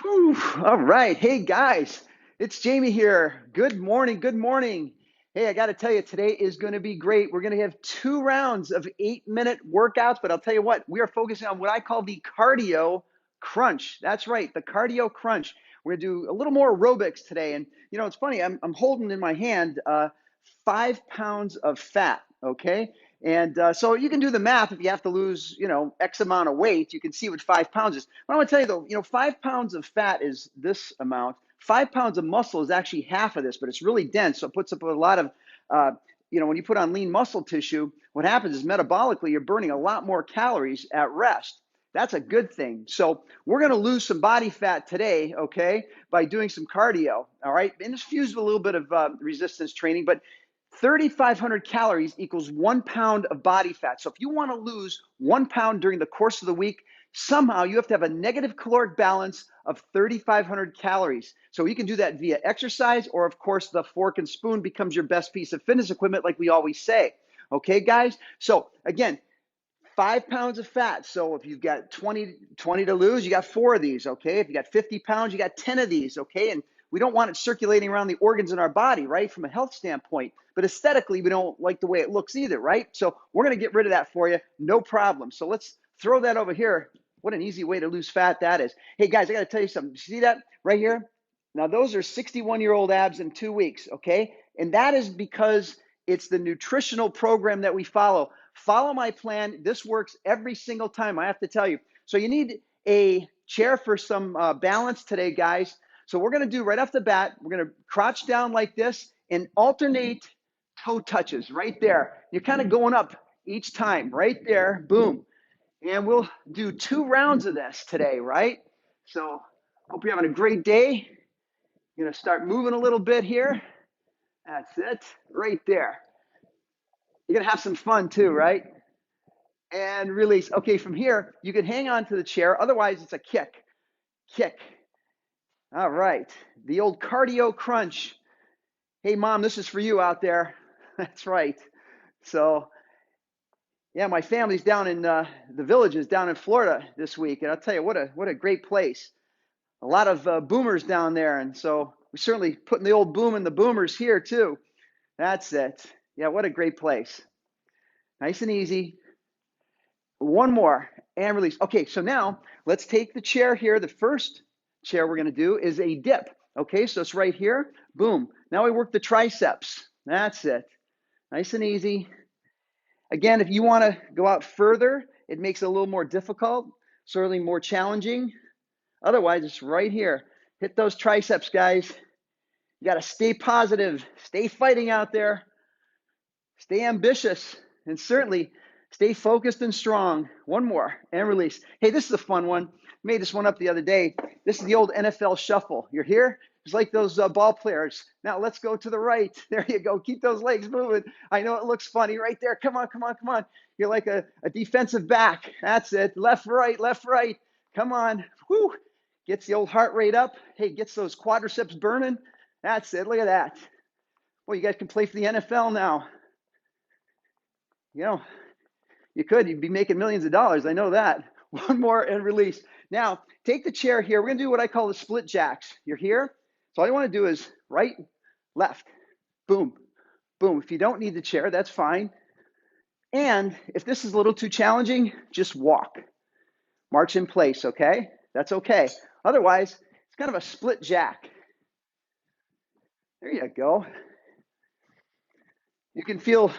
Whew. All right. Hey guys, it's Jamie here. Good morning. Good morning. Hey, I got to tell you, today is going to be great. We're going to have 2 rounds of 8-minute workouts, but I'll tell you what, we are focusing on what I call the cardio crunch. That's right, the cardio crunch. We're going to do a little more aerobics today. And you know, it's funny, I'm holding in my hand 5 pounds of fat, okay? And so you can do the math if you have to lose, X amount of weight, you can see what 5 pounds is. But I want to tell you though, 5 pounds of fat is this amount. 5 pounds of muscle is actually half of this, but it's really dense. So it puts up a lot of, when you put on lean muscle tissue, what happens is metabolically, you're burning a lot more calories at rest. That's a good thing. So we're going to lose some body fat today, okay, by doing some cardio, all right? And it's fused with a little bit of resistance training, but 3,500 calories equals 1 pound of body fat. So if you want to lose 1 pound during the course of the week, somehow you have to have a negative caloric balance of 3,500 calories. So you can do that via exercise, or of course, the fork and spoon becomes your best piece of fitness equipment, like we always say. Okay, guys? So again, 5 pounds of fat. So if you've got 20 to lose, you got 4 of these, okay? If you got 50 pounds, you got 10 of these, okay? And we don't want it circulating around the organs in our body, right? From a health standpoint. But aesthetically, we don't like the way it looks either, right? So we're going to get rid of that for you. No problem. So let's throw that over here. What an easy way to lose fat that is. Hey, guys, I got to tell you something. See that right here? Now, those are 61-year-old abs in 2 weeks, okay? And that is because it's the nutritional program that we follow. Follow my plan. This works every single time, I have to tell you. So you need a chair for some balance today, guys. So we're going to do right off the bat, we're going to crouch down like this and alternate toe touches right there. You're kind of going up each time right there. Boom. And we'll do 2 rounds of this today, right? So hope you're having a great day. You're going to start moving a little bit here. That's it, right there. You're going to have some fun too, right? And release. Okay, from here, you can hang on to the chair. Otherwise, it's a kick. Kick. All right. The old cardio crunch. Hey, Mom, this is for you out there. That's right. So, yeah, my family's down in the villages down in Florida this week. And I'll tell you, what a great place. A lot of boomers down there. And so we're certainly putting the old boom in the boomers here, too. That's it. Yeah, what a great place. Nice and easy. One more and release. Okay, so now let's take the chair here. The first chair we're going to do is a dip. Okay, so it's right here. Boom. Now we work the triceps. That's it. Nice and easy. Again, if you want to go out further, it makes it a little more difficult, certainly more challenging. Otherwise, it's right here. Hit those triceps, guys. You got to stay positive, stay fighting out there, stay ambitious, and certainly stay focused and strong. One more and release. Hey, this is a fun one. Made this one up the other day. This is the old NFL shuffle. You're here. It's like those ball players. Now let's go to the right. There you go. Keep those legs moving. I know it looks funny right there. Come on, come on, come on. You're like a defensive back. That's it. Left, right, left, right. Come on. Whoo. Gets the old heart rate up. Hey, gets those quadriceps burning. That's it. Look at that. Well, you guys can play for the NFL now. You know, you'd be making millions of dollars. I know that. One more and release. Now, take the chair here. We're going to do what I call the split jacks. You're here. So all you want to do is right, left, boom, boom. If you don't need the chair, that's fine. And if this is a little too challenging, just walk. March in place, okay? That's okay. Otherwise, it's kind of a split jack. There you go. You can feel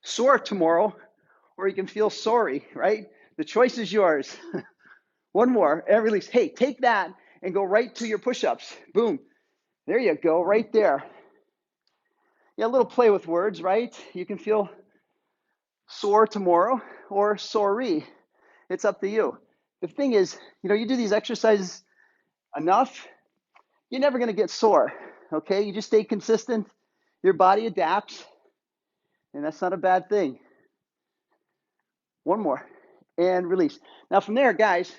sore tomorrow, or you can feel sorry, right? The choice is yours. One more and release. Hey, take that and go right to your push-ups. Boom. There you go, right there. Yeah, a little play with words, right? You can feel sore tomorrow or sorry. It's up to you. The thing is, you do these exercises enough, you're never going to get sore, okay? You just stay consistent. Your body adapts, and that's not a bad thing. One more and release. Now from there, guys,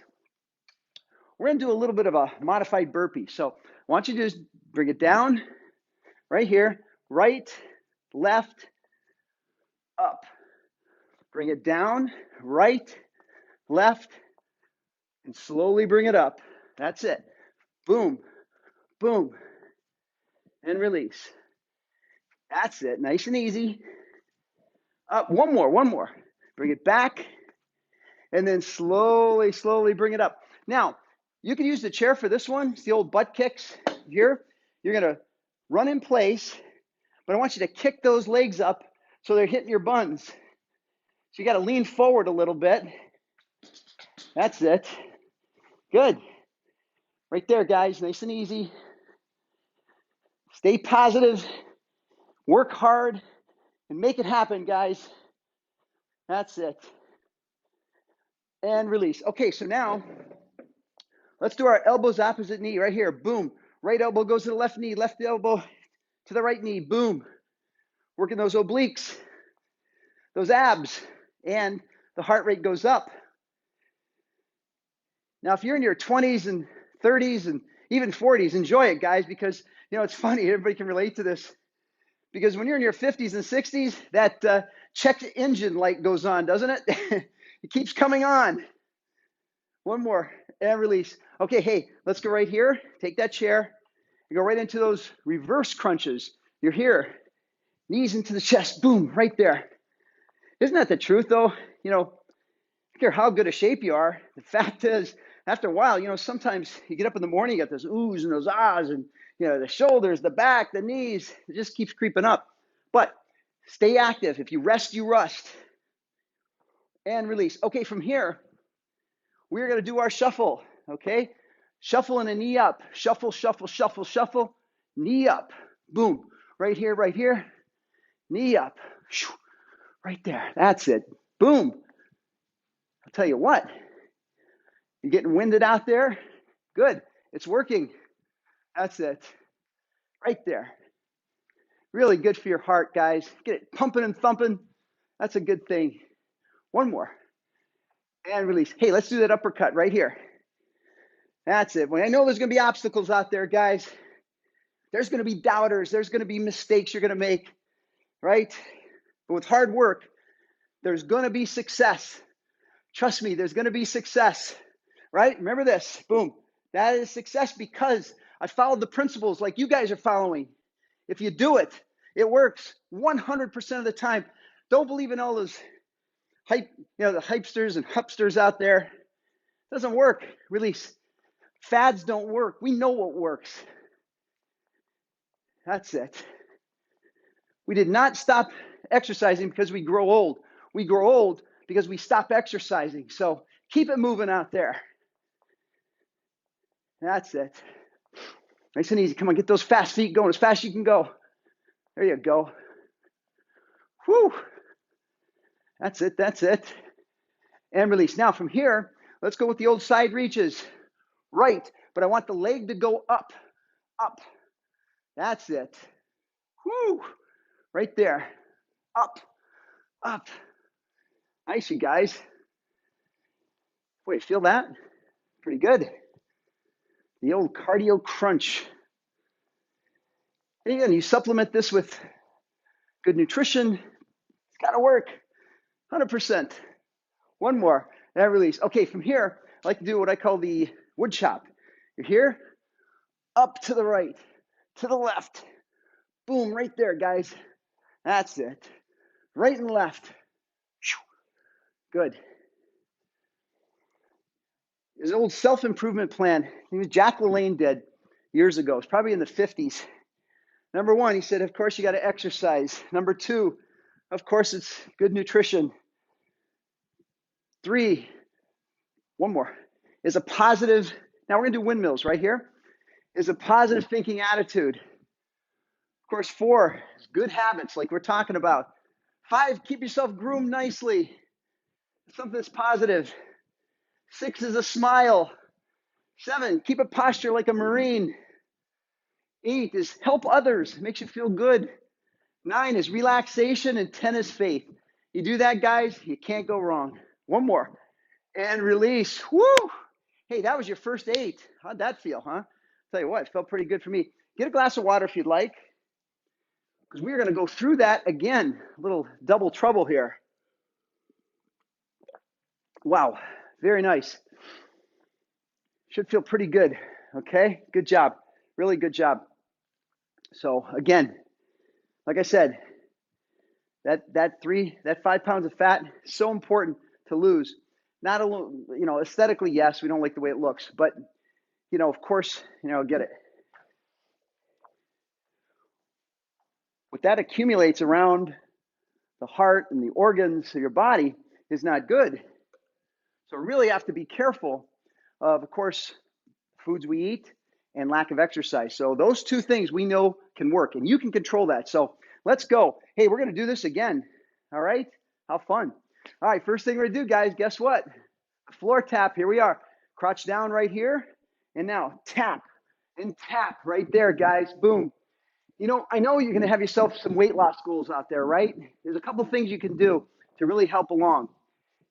we're going to do a little bit of a modified burpee. So I want you to just bring it down right here, right, left, up. Bring it down, right, left, and slowly bring it up. That's it. Boom, boom, and release. That's it. Nice and easy. Up. One more, one more. Bring it back. And then slowly, slowly bring it up. Now, you can use the chair for this one. It's the old butt kicks here. You're going to run in place, but I want you to kick those legs up so they're hitting your buns. So you got to lean forward a little bit. That's it. Good. Right there, guys. Nice and easy. Stay positive. Work hard and make it happen, guys. That's it. And release. Okay, so now let's do our elbows opposite knee right here. Boom. Right elbow goes to the left knee, left elbow to the right knee. Boom. Working those obliques, those abs, and the heart rate goes up. Now, if you're in your 20s and 30s and even 40s, enjoy it, guys, because, it's funny. Everybody can relate to this. Because when you're in your 50s and 60s, that check engine light goes on, doesn't it? It keeps coming on. One more, and release. Okay, hey, let's go right here. Take that chair and go right into those reverse crunches. You're here, knees into the chest, boom, right there. Isn't that the truth, though? I don't care how good a shape you are. The fact is, after a while, sometimes you get up in the morning, you got those oohs and those ahs, and, the shoulders, the back, the knees, it just keeps creeping up. But stay active. If you rest, you rust. And release. Okay, from here, we're going to do our shuffle, okay? Shuffle and a knee up. Shuffle, shuffle, shuffle, shuffle. Knee up. Boom. Right here, right here. Knee up. Right there. That's it. Boom. I'll tell you what. You're getting winded out there? Good. It's working. That's it. Right there. Really good for your heart, guys. Get it pumping and thumping. That's a good thing. One more. And release. Hey, let's do that uppercut right here. That's it. When I know there's going to be obstacles out there, guys, there's going to be doubters. There's going to be mistakes you're going to make, right? But with hard work, there's going to be success. Trust me, there's going to be success, right? Remember this. Boom. That is success because I followed the principles like you guys are following. If you do it, it works 100% of the time. Don't believe in all those hype, the hypesters and hupsters out there. It doesn't work. Release. Fads don't work. We know what works. That's it. We did not stop exercising because we grow old. We grow old because we stop exercising. So keep it moving out there. That's it. Nice and easy. Come on, get those fast feet going as fast as you can go. There you go. Whew. That's it. That's it. And release. Now from here, let's go with the old side reaches. Right, but I want the leg to go up, up. That's it. Whew. Right there. Up, up. Nice, you guys. Wait, feel that? Pretty good. The old cardio crunch. And again, you supplement this with good nutrition. It's got to work. 100%. One more. And release. Okay, from here, I like to do what I call the wood chop. You're here, up to the right, to the left. Boom, right there, guys. That's it. Right and left. Good. There's an old self-improvement plan. Jack LaLanne did years ago. It's probably in the 50s. Number one, he said, of course, you got to exercise. Number two, of course, it's good nutrition. 3, one more, is a positive, now we're going to do windmills right here, is a positive thinking attitude. Of course, 4 is good habits like we're talking about. 5, keep yourself groomed nicely. Something that's positive. 6 is a smile. 7, keep a posture like a Marine. 8 is help others, makes you feel good. 9 is relaxation, and 10 is faith. You do that, guys, you can't go wrong. One more. And release. Woo! Hey, that was your first 8. How'd that feel, huh? Tell you what, it felt pretty good for me. Get a glass of water if you'd like, because we're going to go through that again. A little double trouble here. Wow, very nice. Should feel pretty good. Okay, good job. Really good job. So again, like I said, that 5 pounds of fat, so important to lose. Not alone, aesthetically, yes, we don't like the way it looks, but of course, get it. What that accumulates around the heart and the organs of your body is not good. So really have to be careful of course, foods we eat and lack of exercise. So those two things we know can work, and you can control that. So let's go. Hey, we're going to do this again. All right? How fun. All right, first thing we're going to do, guys, guess what? Floor tap. Here we are. Crotch down right here. And now tap and tap right there, guys. Boom. I know you're going to have yourself some weight loss goals out there, right? There's a couple things you can do to really help along.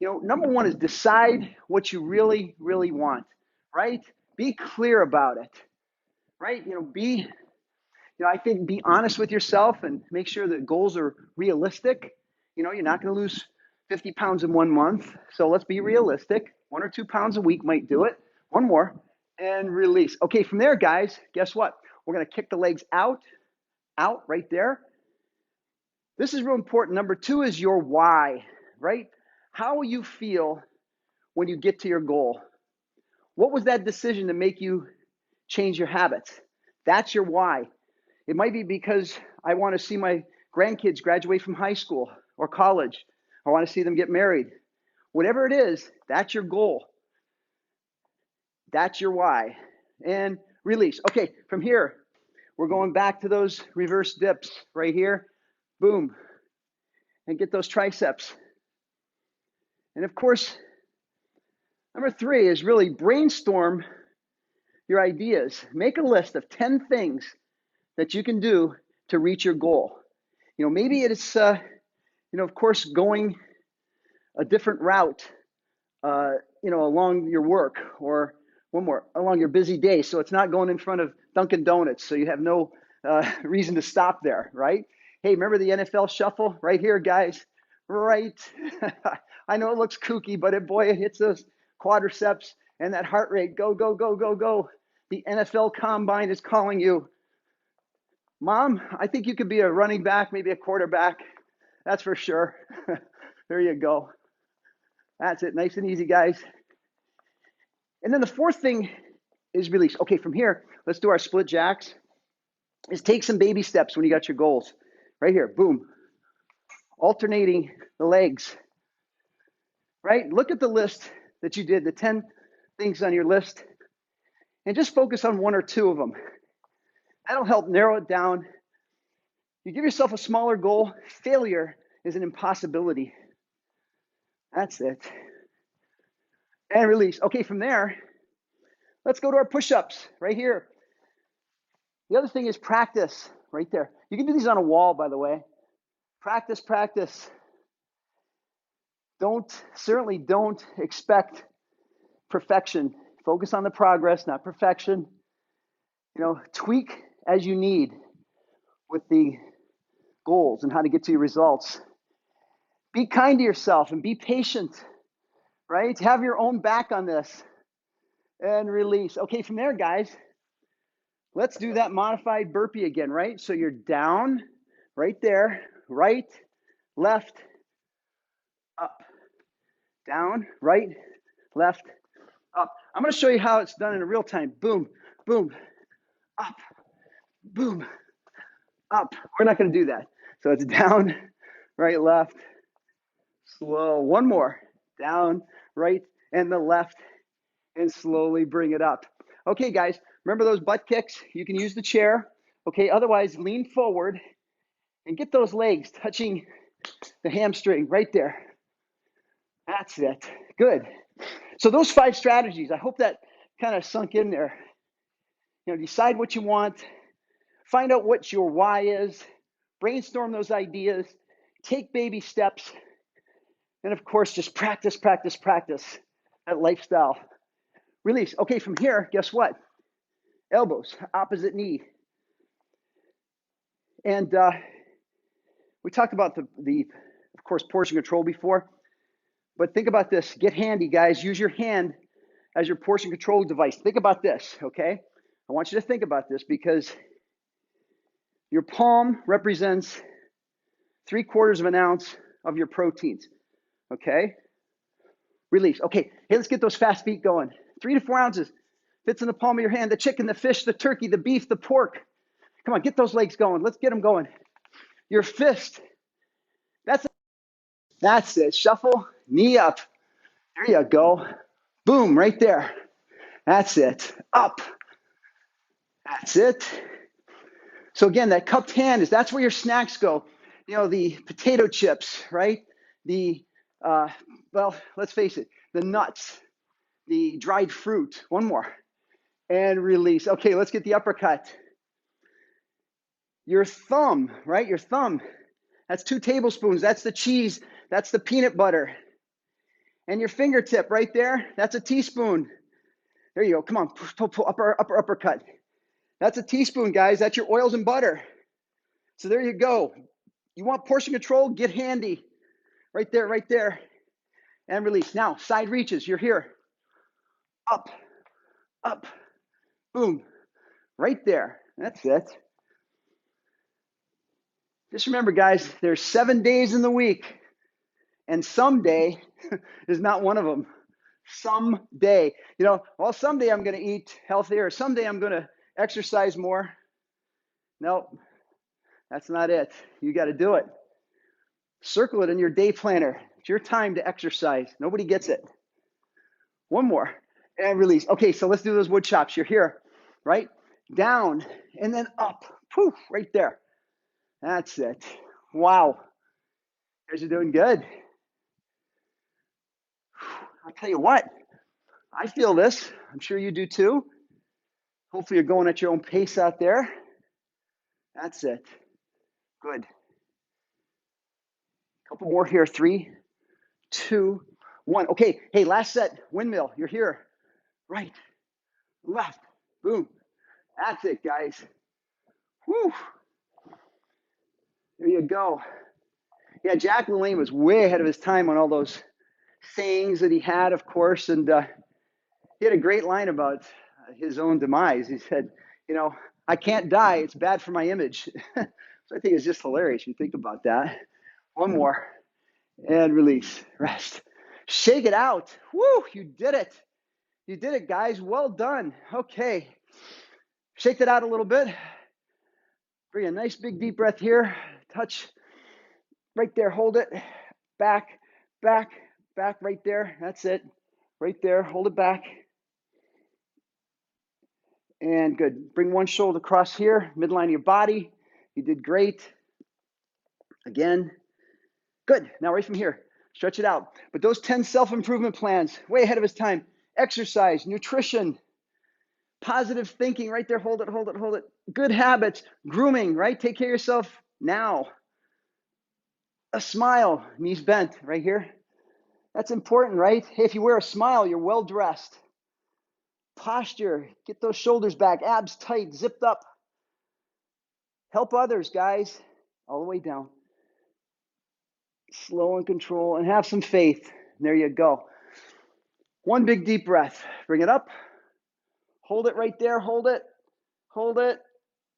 Number one is decide what you really, really want, right? Be clear about it, right? I think be honest with yourself and make sure that goals are realistic. You're not going to lose 50 pounds in 1 month. So let's be realistic. 1 or 2 pounds a week might do it. One more and release. Okay, from there, guys, guess what? We're going to kick the legs out right there. This is real important. Number two is your why, right? How will you feel when you get to your goal? What was that decision to make you change your habits? That's your why. It might be because I want to see my grandkids graduate from high school or college. I want to see them get married. Whatever it is, that's your goal. That's your why. And release. Okay, from here, we're going back to those reverse dips right here. Boom. And get those triceps. And of course, number three is really brainstorm your ideas. Make a list of 10 things that you can do to reach your goal. Maybe it's, of course, going a different route, along your work, or one more, along your busy day. So it's not going in front of Dunkin' Donuts. So you have no reason to stop there, right? Hey, remember the NFL shuffle right here, guys? Right. I know it looks kooky, but it hits those quadriceps and that heart rate. Go, go, go, go, go. The NFL combine is calling you. Mom, I think you could be a running back, maybe a quarterback. That's for sure. There you go. That's it. Nice and easy, guys. And then the fourth thing is release. Okay, from here, let's do our split jacks. Is take some baby steps when you got your goals. Right here, boom. Alternating the legs. Right? Look at the list that you did, the 10 things on your list, and just focus on 1 or 2 of them. That'll help narrow it down. You give yourself a smaller goal, failure is an impossibility. That's it. And release. Okay, from there, let's go to our push-ups right here. The other thing is practice right there. You can do these on a wall, by the way. Practice, practice. Certainly don't expect perfection. Focus on the progress, not perfection. Tweak as you need with the goals and how to get to your results. Be kind to yourself and be patient, right? Have your own back on this and release. Okay, from there, guys, let's do that modified burpee again, right? So you're down right there, right, left, up, down, right, left, up. I'm going to show you how it's done in real time. Boom, boom, up, boom, up. We're not going to do that. So it's down, right, left, slow. One more. Down, right, and the left, and slowly bring it up. Okay, guys, remember those butt kicks? You can use the chair. Okay, otherwise lean forward and get those legs touching the hamstring right there. That's it. Good. So those 5 strategies, I hope that kind of sunk in there. Decide what you want, find out what your why is, brainstorm those ideas, take baby steps, and of course, just practice, practice, practice that lifestyle. Release. Okay, from here, guess what? Elbows, opposite knee. And we talked about the, of course, portion control before. But think about this. Get handy, guys. Use your hand as your portion control device. Think about this, okay? I want you to think about this because your palm represents 3/4 of an ounce of your proteins, okay? Release. Okay, hey, let's get those fast feet going. 3 to 4 ounces fits in the palm of your hand. The chicken, the fish, the turkey, the beef, the pork. Come on, get those legs going. Let's get them going. Your fist. That's it. Shuffle, knee up. There you go. Boom, right there. That's it. Up. That's it. So again, that cupped hand that's where your snacks go. You know, the potato chips, right? The, well, let's face it, the nuts, the dried fruit. One more. And release. Okay, let's get the uppercut. Your thumb, right? Your thumb. That's 2 tablespoons. That's the cheese. That's the peanut butter. And your fingertip right there, that's a teaspoon. There you go. Come on, pull, uppercut. That's a teaspoon, guys. That's your oils and butter. So there you go. You want portion control? Get handy. Right there, right there. And release. Now, side reaches. You're here. Up, up, boom. Right there. That's it. Just remember, guys, there's 7 days in the week, and someday is not one of them. Someday. You know, well, someday I'm going to eat healthier. Someday I'm going to exercise more. Nope, that's not it. You got to do it. Circle it in your day planner. It's your time to exercise. Nobody gets it. One more. And release. Okay, so let's do those wood chops. You're here, right? Down and then up. Poof, right there. That's it. Wow. You guys are doing good. I'll tell you what, I feel this. I'm sure you do too. Hopefully you're going at your own pace out there. That's it. Good. Couple more here. 3, 2, 1. Okay, hey, last set. Windmill. You're here. Right, left, boom. That's it, guys. Whew. There you go. Yeah, Jack LaLanne was way ahead of his time on all those sayings that he had, of course, and he had a great line about his own demise. He said, you know, I can't die. It's bad for my image. So I think it's just hilarious. You think about that. One more. And release. Rest. Shake it out. Woo, you did it. You did it, guys. Well done. Okay. Shake that out a little bit. Bring a nice big deep breath here. Touch right there. Hold it. Back, back, back right there. That's it. Right there. Hold it back. And good. Bring one shoulder across here, midline of your body. You did great. Again. Good. Now right from here, stretch it out. But those 10 self-improvement plans, way ahead of his time. Exercise, nutrition, positive thinking, right there. Hold it, hold it, hold it. Good habits, grooming, right? Take care of yourself now. A smile, knees bent, right here. That's important, right? Hey, if you wear a smile, you're well dressed. Posture, get those shoulders back, abs tight, zipped up. Help others, guys, all the way down. Slow and control, and have some faith. There you go. One big deep breath. Bring it up. Hold it right there. Hold it. Hold it.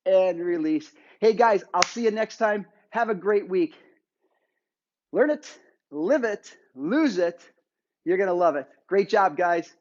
And release. Hey, guys, I'll see you next time. Have a great week. Learn it, live it, lose it. You're going to love it. Great job, guys.